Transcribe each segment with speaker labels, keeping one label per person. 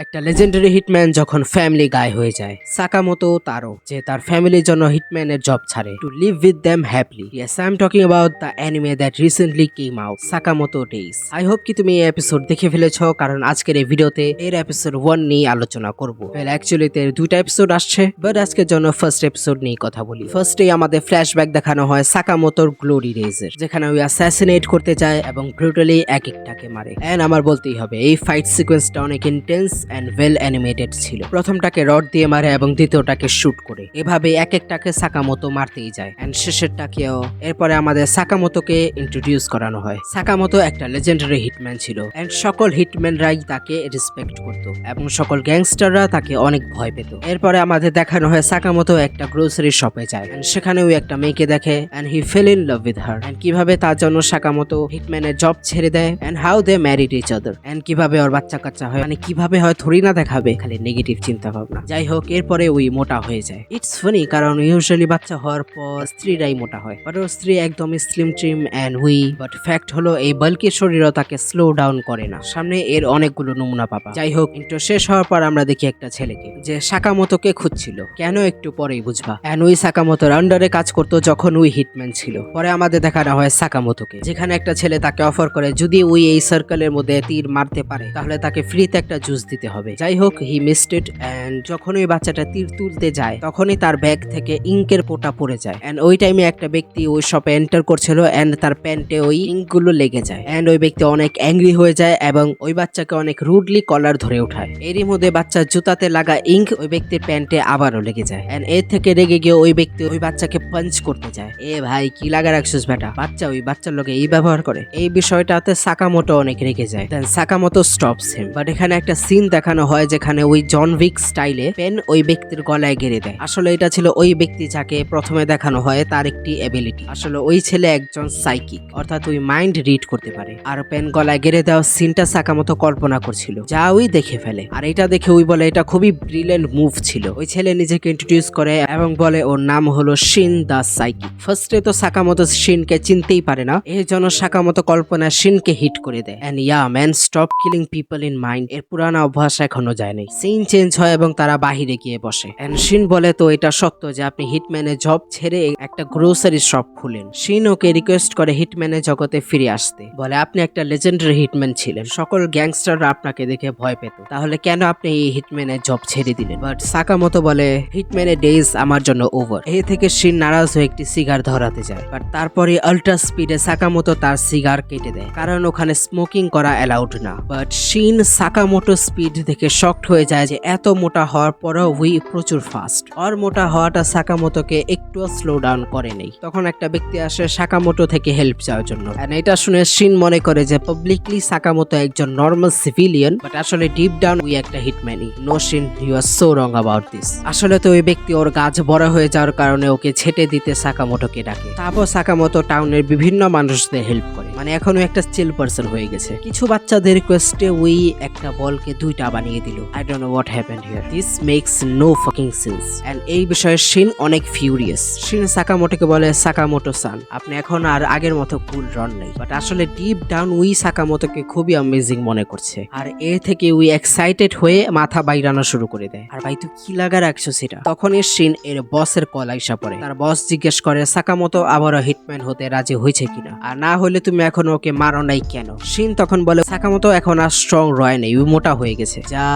Speaker 1: একটা legendary hitman যখন family গায়ে হয়ে যায়, সাকামোতো তারও যে তার ফ্যামিলির জন্য হিটম্যানের জব ছাড়ে to live with them happily. Yes, I am talking about the anime that recently came out, Sakamoto days. I hope কি তুমি এই এপিসোড দেখে ফেলেছো, কারণ আজকের এই ভিডিওতে এর এপিসোড 1 নিয়ে আলোচনা করব। অ্যাকচুয়ালি এর দুইটা এপিসোড আসছে, বাট আজকের জন্য ফার্স্ট এপিসোড নিয়ে কথা বলি। ফার্স্টেই আমাদের ফ্ল্যাশব্যাক দেখানো হয় সাকামোতোর গ্লোরি ডেজের, যেখানে ওই অ্যাসাসিনেট করতে যায় এবং ব্রুটালি এক একটাকে মারে। এন্ড আমার বলতেই হবে এই ফাইট সিকোয়েন্সটা অনেক ইন্টেন্স এন্ড ওয়েল অ্যানিমেটেড ছিল। প্রথমটাকে রড দিয়ে মারে এবং দ্বিতীয়টাকে শুট করে, এভাবে এক একটাকে সাকামোতো মারতেই যায় এন্ড শেষেরটাকেও। এরপরে আমাদের সাকামোতোকে ইন্ট্রোডিউস করানো হয়। সাকামোতো একটা লেজেন্ডারি হিটম্যান ছিল এন্ড সকল হিটম্যানরাই তাকে রেসপেক্ট করত এবং সকল গ্যাংস্টাররা তাকে অনেক ভয় পেত। এরপরে আমাদের দেখানো হয় সাকামোতো একটা গ্রোসারি শপে যায় এন্ড সেখানে ওই একটা মেয়েকে দেখে and he fell in love with her, and কিভাবে তার জন্য সাকামোতো হিটম্যানের জব ছেড়ে দেয় and how they married each other, and কিভাবে ওর বাচ্চা কাচ্চা হয়, মানে কিভাবে হয় থোড়ি না দেখাবে, খালি নেগেটিভ চিন্তা ভাবনা। যাই হোক, এরপরে ওই মোটা হয়ে যায়। ইটস ফানি, কারণ ইউজুয়ালি বাচ্চা হওয়ার পর স্ত্রীরাই মোটা হয়, বাট ওর স্ত্রী একদম slim trim and but fact হলো এই বাল্কি শরীরও তাকে স্লো ডাউন করে না। সামনে এর অনেকগুলো নমুনা পাবা। যাই হোক, ইন্টো শেষ হওয়ার পর আমরা দেখি একটা ছেলেকে যে সাকামোতোকে খুঁজছিল। কেন একটু পরেই বুঝবা। এন্ড ওই সাকামোতোর আন্ডারে কাজ করতো যখন ওই হিটম্যান ছিল। পরে আমাদের দেখানো হয় সাকামোতোকে, যেখানে একটা ছেলে তাকে অফার করে যদি ওই এই সার্কেলের মধ্যে তীর মারতে পারে তাহলে তাকে ফ্রিতে একটা জুস দিতে হবে। যাই হোক, হি মিসড ইট এন্ড যখন ওই বাচ্চাটা তীর তুলতে যায় তখনই তার ব্যাগ থেকে ইঙ্কের পোটা পড়ে যায় এন্ড ওই টাইমে একটা ব্যক্তি ওই শপে এন্টার করছিল এন্ড তার প্যান্টে ওই ইঙ্ক গুলো লেগে যায় এন্ড ওই ব্যক্তি অনেক অ্যাংরি হয়ে যায় এবং ওই বাচ্চাকে অনেক রুডলি কলার ধরে উঠায়। এরই মধ্যে বাচ্চার জুতাতে লাগা ইঙ্ক ওই ব্যক্তির প্যান্টে আবারও লেগে যায় এন্ড এর থেকে রেগে গিয়ে ওই ব্যক্তি ওই বাচ্চাকে পাঞ্চ করতে যায়। এ ভাই, কি লাগা রাখছিস বেটা, বাচ্চা ওই বাচ্চার লোকে এই ব্যবহার করে। এই বিষয়টাতে সাকামোটো অনেক রেগে যায়। দেন সাকামোটো স্টপস হিম, বাট এখানে একটা সিন দেখানো হয় যেখানে ওই জন উইক স্টাইলে পেন ওই ব্যক্তির গলায় গেড়ে দেয়। আসলে এটা ছিল ওই ব্যক্তি যাকে প্রথমে দেখানো হয় তার একটি এবিলিটি। আসলে ওই ছেলে একজন সাইকিক, অর্থাৎ ওই মাইন্ড রিড করতে পারে। আর পেন গলায় গেড়ে দেওয়া সিনটা সাকামোটো কল্পনা করছিল, যা ওই দেখে ফেলে। আর এটা দেখে ওই বলে এটা খুবই ব্রিলিয়েন্ট মুভ ছিল। ওই ছেলে নিজেকে ইন্ট্রোডিউস করে এবং বলে ওর নাম হলো শিন দা সাইকিক। ফার্স্টে তো সাকামোটো শিনকে চিনতেই পারে না, এই জন্য সাকামোটো কল্পনা শিনকে হিট করে দেয় and yeah man, stop killing people in mind. এর পুরানো অভ্যাস এখনো যায়নি। সিন চেঞ্জ হয় এবং তারা বাহিরে গিয়ে বসে এন্ড শিন বলে তো এটা সত্য যে আপনি হিটম্যানের জব ছেড়ে একটা গ্রোসারি শপ খুলেন। শিন ওকে রিকোয়েস্ট করে হিটম্যানের জগতে ফিরে আসতে, বলে আপনি একটা লেজেন্ডারি হিটম্যান ছিলেন, সকল গ্যাংস্টাররা আপনাকে দেখে ভয় পেত, তাহলে কেন আপনি এই হিটম্যানের জব ছেড়ে দিলেন? বাট সাকামোটো বলে হিটম্যানের ডেজ আমার জন্য ওভার। এই থেকে শিন নারাজ হয়ে একটি সিগার ধরাতে যায়, বাট তারপরে আল্ট্রা স্পিডে সাকামোটো তার সিগার কেটে দেয়, কারণ ওখানে স্মোকিং করা অ্যালাউড না। বাট শিন সাকামোটো স্পিড দেখে শকড হয়ে যায় যে এত মোটা হওয়ার পরেও উই প্রচুর ফাস্ট। আর মোটা হওয়াটা সাকামোটোকে একটুও স্লো ডাউন করে নেই। তখন একটা ব্যক্তি আসে সাকামোটো থেকে হেল্প চাওয়ার জন্য, এন্ড এটা শুনে শিন মনে করে যে পাবলিকলি সাকামোটো একজন নর্মাল সিভিলিয়ান, বাট আসলে ডিপ ডাউন উই একটা হিটম্যানই। No Shin, you are so wrong about this. আসলে তো ওই ব্যক্তি ওর গাছ বড় হয়ে যাওয়ার কারণে ওকে ছেটে দিতে সাকামোটোকে ডাকে। তারপর সাকামোটো টাউনের বিভিন্ন মানুষদের হেল্প করে, মানে এখনো একটা চিল পারসন হয়ে গেছে। কিছু বাচ্চাদের রিকোয়েস্টে উই একটা বলকে দুইটা বানিয়ে দিল। I don't know what happened here, this makes no fucking sense. And এই বিষয়ে শিন অনেক ফিউরিয়াস। শিন সাকামোটোকে বলে সাকামোটো সান, আপনি এখন আর আগের মতো কুল রন নেই। বাট আসলে ডিপ ডাউন উই সাকামোটোকে খুবই অ্যামেজিং মনে করছে, আর এ থেকে উই এক্সাইটেড হয়ে মাথা বাইরানো শুরু করে দেয়। আর ভাই, তুই কি লাগা রাখছো সেটা? তখনই শিন এর বসের কল আইসা পড়ে। তার বস জিজ্ঞেস করে সাকামোটো আবারও হিটম্যান হতে রাজি হয়েছে কিনা, আর না হলে তুমি এখন ওকে মারো নাই কেন? শিন তখন বলে সাকামোটো এখন আর স্ট্রং রয় নেই, উই মোটা হয়ে গেছে। যা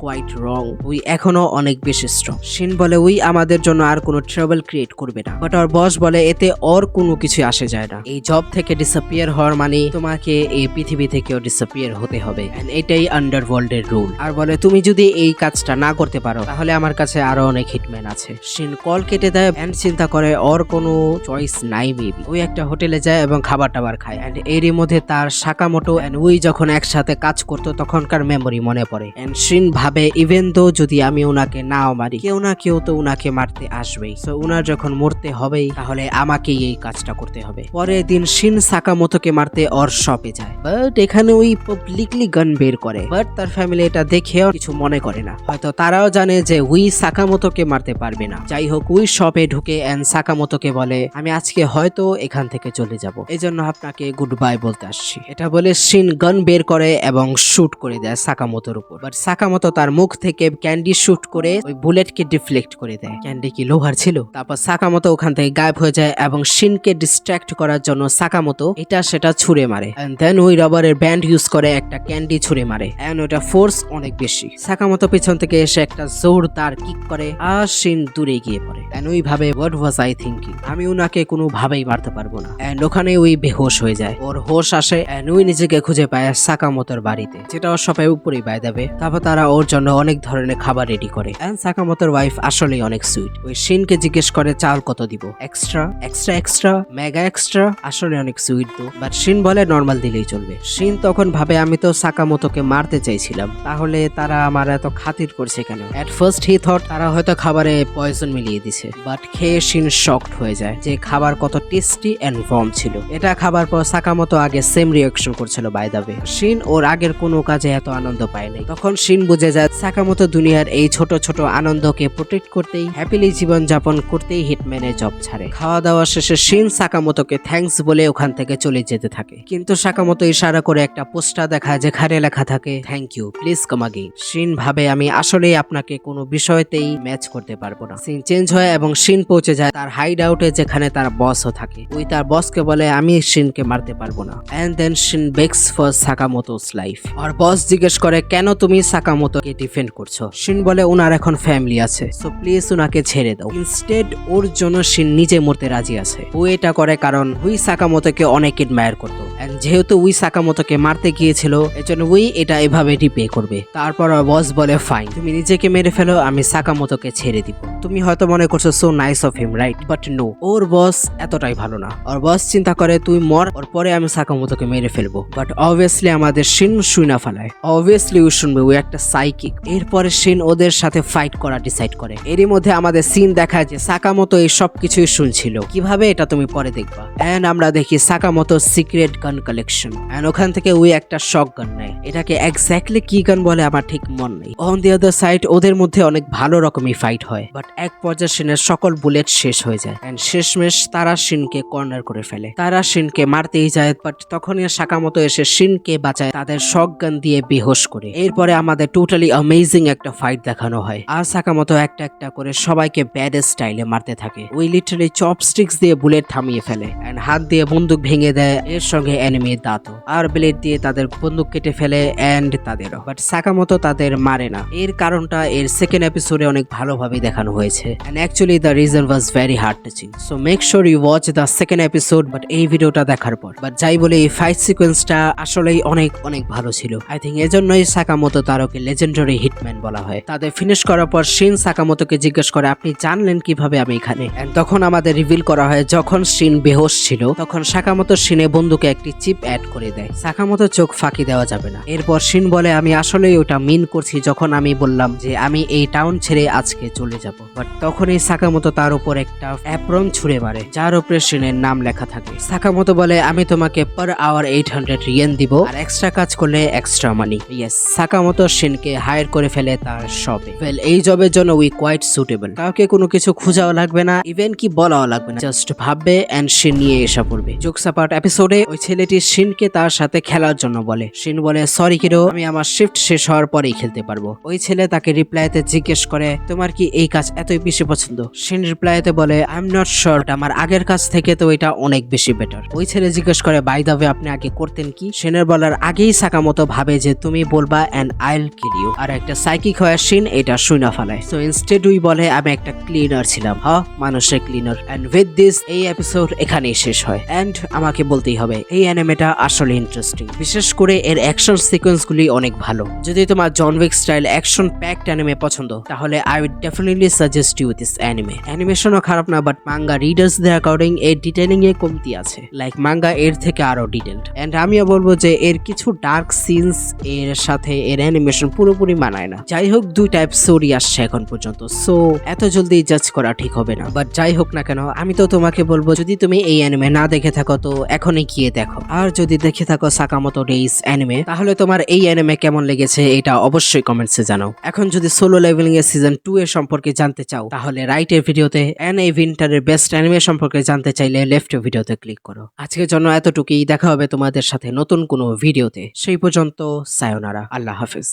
Speaker 1: কোয়াইট রং, উই এখনো অনেক বেশি স্ট্রং। শিন বলে উই আমাদের জন্য আর কোনো ট্রাবল ক্রিয়েট করবে না, বাট ওর বস বলে এতে ওর কোনো কিছু আসে যায় না। এই জব থেকে ডিসঅ্যাপিয়ার হওয়ার মানে তোমাকে এই পৃথিবী থেকেও ডিসঅ্যাপিয়ার হতে হবে, এন্ড এটাই আন্ডারওয়ার্ল্ডের রুল। আর বলে তুমি যদি এই কাজটা না করতে পারো তাহলে আমার কাছে আরো অনেক হিটম্যান আছে। শিন কল কেটে দেয় এন্ড চিন্তা করে ওর কোনো চয়েস নাই মেবি। ওই একটা হোটেলে যায় এবং খাবার টাবার খায় এন্ড এরই মধ্যে তার সাকামোটো এন্ড উই যখন একসাথে কাজ করতো তখনকার মেমোরি মনে পড়ে। এন্ড শিন ভাবে ইভেন দো যদি আমি ওনাকে নাও মারি, কেউ না কেউ তো ওনাকে মারতে আসবেই। সো ওনার যখন মরতে হবেই, তাহলে আমাকেই এই কাজটা করতে হবে। পরের দিন শিন সাকামোতোকে মারতে ওর শপে যায়, বাট এখানে ওই পাবলিকলি গান বের করে। বাট তার ফ্যামিলি এটা দেখেও কিছু মনে করে না, হয়তো তারাও জানে যে উই সাকামোতোকে মারতে পারবে না। যাই হোক, উই শপে ঢুকে এন্ড সাকামোতোকে বলে, আমি আজকে হয়তো এখান থেকে চলে যাব, এই জন্য আপনাকে গুড বাই বলতে আসছি। এটা বলে শিন গান বের করে এবং শুট করে দেয় সাকামোতোর উপর। বাট সাকামোতো তার মুখ থেকে ক্যান্ডি শুট করে ওই বুলেটকে ডিফ্লেক্ট করে দেয়। ক্যান্ডি কি লোহার ছিল? তারপর সাকামোতো ওখান থেকে গায়েব হয়ে যায় এবং শিনকে ডিস্ট্র্যাক্ট করার জন্য সাকামোতো এটা সেটা ছুঁড়ে মারে। এন্ড দেন ওই রাবারের ব্যান্ড ইউজ করে একটা ক্যান্ডি ছুঁড়ে মারে এন্ড ওটা ফোর্স অনেক বেশি। সাকামোতো পেছন থেকে এসে একটা জোরদার কিক করে আর শিন দূরে গিয়ে পড়ে। এন্ড ওই ভাবে হোয়াট ওয়াজ আই থিংকিং, আমি উনাকে কোনো ভাবেই মারতে পারবো না। এন্ড ওখানে ওই বেহোশ হয়ে যায়। ওর হোশ আসে এন্ড ওই নিজেকে খুঁজে পায় সাকামোতোর বাড়িতে, যেটা ওর সবাই উপরেই বাই দেবে। তারপর তারা ওর জন্য অনেক ধরনের খাবার রেডি করে। এন্ড সাকামোতোর ওয়াইফ আসলেই অনেক সুইট। ওই শিনকে জিজ্ঞেস করে চাল কত দিব, extra extra extra mega extra, আসলে অনেক সুইট তো। বাট শিন বলে নর্মাল দিলেই চলবে। শিন তখন ভাবে, আমি তো সাকামোতোকে মারতে চাইছিলাম, তাহলে তারা আমার এত খাতির করছে কেন? এট ফার্স্ট হি থট তারা হয়তো খাবারে পয়জন মিলিয়ে দিছে, বাট খেয়ে শিন শকড হয়ে যায় যে খাবার কত টেস্টি এন্ড ওয়ার্ম ছিল। এটা খাবার পর সাকামোতো আগে সেম রিঅ্যাকশন করছিল বাই দ্য ওয়ে। শিন ওর আগের কোনো কাজে এত আনন্দ পায় নাই। তখন শিন বুঝে যায় সাকামোতো দুনিয়ার এই ছোট ছোট আনন্দকে প্রোটেক্ট করতেই, হ্যাপিলি জীবন যাপন করতেই হিটম্যানের জব ছাড়ে। খাওয়া দাওয়া শেষে শিন সাকামোতোকে থ্যাঙ্কস বলে ওখান থেকে চলে যেতে থাকে, কিন্তু সাকামোতো ইশারা করে একটা পোস্টার দেখায় যেখানে লেখা থাকে thank you, please come again. Shin ভাবে, আমি আসলেই আপনাকে কোনো বিষয়তেই ম্যাচ করতে পারবো না। সিন চেঞ্জ হয় এবং শিন পৌঁছে যায় তার হাইড আউটে, যেখানে তার বসও থাকে। ওই তার বসকে বলে, আমি শিনকে মারতে পারবো না। And then Shin begs for Sakamoto's life. আর বস জিজ্ঞেস করে, কেন তুমি সাকামোতোকে ডিফেন্ড করছো? শিন বলে, উনার এখন ফ্যামিলি আছে, সো প্লিজ উনাকে ছেড়ে দাও। ইনস্টেড ওর জন্য শিন নিজে মরতে রাজি আছে। ও এটা করে কারণ উই সাকামোতোকে অনেক এডমায়ার করতো, এন্ড যেহেতু উই সাকামোতোকে মারতে গিয়েছিল, এজন্য উই এটা এভাবে রিপে করবে। তারপর বস বলে, ফাইন, তুমি নিজেকে মেরে ফেলো, আমি সাকামোতোকে ছেড়ে দিব। তুমি হয়তো মনে করছো so nice of him, right? But no, ওর বস এতটাই ভালো না। ওর বস চিন্তা করে তুই মর, ওর পরে আমি সাকামোতোকে মেরে ফেলবো। বাট অবভিয়াসলি আমাদের শিন শুইনা ফেলায়। অবভিয়াসলি ও শুনবে, ও একটা সাইকিক। এরপরে শিন ওদের সাথে ফাইট করা ডিসাইড করে। এরই মধ্যে আমাদের সিন দেখায় যে সাকামোতো এই সব কিছুই শুনছিল। কিভাবে এটা তুমি পরে দেখবা। এন্ড আমরা দেখি সাকামোতো সিক্রেট গান কালেকশন, এন্ড ওখান থেকে ওই একটা শক গান নেয়। এটাকে এক্স্যাক্টলি কি গান বলে আমার ঠিক মন নেই। অন দি আদার সাইড ওদের মধ্যে অনেক ভালো রকমই ফাইট হয়, বাট এক পর্যায়ে শিনের সকল বুলেট শেষ হয়ে যায় এন্ড শেষমেশ তারা শিনকে কর্নার করে ফেলে। তারা শিনকে মারতেই যায়, বাট তখনই সাকামোতো এসে শিনকে বাঁচায় তাদের শক গান দিয়ে বেহোশ করে। এরপরে আমাদের টোটালি অ্যামেজিং একটা ফাইট দেখানো হয়। আর সাকামোতো একটা একটা করে সবাইকে ব্যাড স্টাইলে মারতে থাকে। ওই লিটারালি চপস্টিক্স দিয়ে বুলেট থামিয়ে ফেলে এন্ড হাত দিয়ে বন্দুক ভেঙে দেয়, এর সঙ্গে এনিমির দাঁতও, আর ব্লেড দিয়ে তাদের বন্দুক কেটে ফেলে এন্ড তাদেরও। বাট সাকামোতো তাদের মারে না। এর কারণটা এর সেকেন্ড এপিসোডে অনেক ভালোভাবে দেখানো হয়েছে and actually the reason was very heart touching. So make sure you watch the second episode but এই ভিডিওটা দেখার পর। বাট যাই বলে এই ফাইট সিকোয়েন্সটা আসলেই অনেক অনেক ভালো ছিল। আই থিঙ্ক এজন্যই সাকামোতো তারকে লেজেন্ডারি হিটম্যান বলা হয়। তাদের ফিনিশ করার পর শিন সাকামোতোকে জিজ্ঞেস করে, আপনি জানলেন কিভাবে আমি এখানে? এন্ড তখন আমাদের রিভিল করা হয় যখন শিন বেহোশ ছিল, তখন সাকামোতো শিনে বন্দুকে একটি চিপ অ্যাড করে দেয়। সাকামোতো চোখ ফাঁকি দেওয়া যাবে না। এরপর শিন বলে, আমি আসলেই ওটা মিন করছি যখন আমি বললাম যে আমি এই টাউন ছেড়ে আজকে চলে যাব। বাট তখনই সাকামোতো তার উপর একটা অ্যাপ্রন ছুঁড়ে মারে যার উপরে শিনের নাম লেখা থাকে। সাকামোতো বলে, আমি তোমাকে পার আওয়ার 800 ইয়েন দিব, আর এক্সট্রা কাজ করলে এক্সট্রা মানি। ইয়েস, সাকামোতো শিনকে হায়ার করে ফেলে তার শপে। ওয়েল, এই জবের জন্য উই কোয়াইট সুটেবল। কাউকে কোনো কিছু খোঁজাও লাগবে না, ইভেন কি বলাও লাগবে না, জাস্ট ভাববে এন্ড শিন নিয়ে এসে পড়বে। জোকস অ্যাপার্ট এপিসোডে ওই ছেলেটি শিনকে তার সাথে খেলার জন্য বলে। শিন বলে, সরি কিরো, আমি আমার শিফট শেষ হওয়ার পরেই খেলতে পারবো। ওই ছেলে তাকে রিপ্লাইতে জিজ্ঞেস করে, তোমার কি এই কাজ এতই বেশি পছন্দ? শিন রিপ্লাইতে বলে, আই এম নট শিওর, আমার আগের কাজ থেকে তো এটা অনেক বেশি বেটার। ওই ছেলে জিজ্ঞেস করে, বাই দ্য ওয়ে আপনি আগে করতেন কি? শিনের বলার আগেই সাকামোতো ভাবে যে তুমি বলবা এন্ড আইল কিল ইউ, আর একটা সাইকিক হয়ে শিন এটা শুইনা ফেলায়। সো ইনস্টেড উই বলে, আমি একটা ক্লিনার ছিলাম, মানুষের ক্লিনার। এন্ড উইথ দিস এই এপিসোড এখানেই শেষ হয়। এন্ড আমাকে বলতেই হবে এই অ্যানিমেটা আসলে ইন্টারেস্টিং, বিশেষ করে এর অ্যাকশন সিকোয়েন্স গুলি অনেক ভালো। যদি তোমার John Wick style action packed anime পছন্দ, তাহলে I would definitely suggest you this anime. অ্যানিমেশনও খারাপ না, বাট মাঙ্গা রিডার্সদের অ্যাকর্ডিং এর ডিটেইলিং এ কমতি আছে। লাইক মাঙ্গা এর থেকে আরো ডিটেইলড। এন্ড আমিও বলবো যে এর কিছু ডার্ক সিনস এর সাথে এর অ্যানিমেশন পুরোপুরি মানায় না। যাই হোক, হোক 2টা এপিসোডই আসছে এখন পর্যন্ত, সো এত জলদি জাজ করা ঠিক হবে না। বাট যাই হোক না কেন, আমি তো তোমাকে বলবো যদি তুমি এই অ্যানিমে না দেখে থাকো তো এখনই গিয়ে দেখো, আর যদি দেখে থাকো সাকামোতো ডেইজ অ্যানিমে তাহলে তোমার এই অ্যানিমে কেমন লেগেছে এটা অবশ্যই কমেন্টসে জানাও। এখন যদি সোলো লেভেলিং এর সিজন 2 এর সম্পর্কে জানতে চাও তাহলে রাইটের ভিডিওতে এন্ড এই উইন্টারের বেস্ট অ্যানিমে সম্পর্কে জানতে চাইলে লেফটের ভিডিওতে ক্লিক করো। আজকের জন্য এতটুকুই, দেখা হবে তোমাদের সাথে নতুন কোনো ভিডিওতে, সেই পর্যন্ত সায়োনারা, আল্লাহ হাফেজ।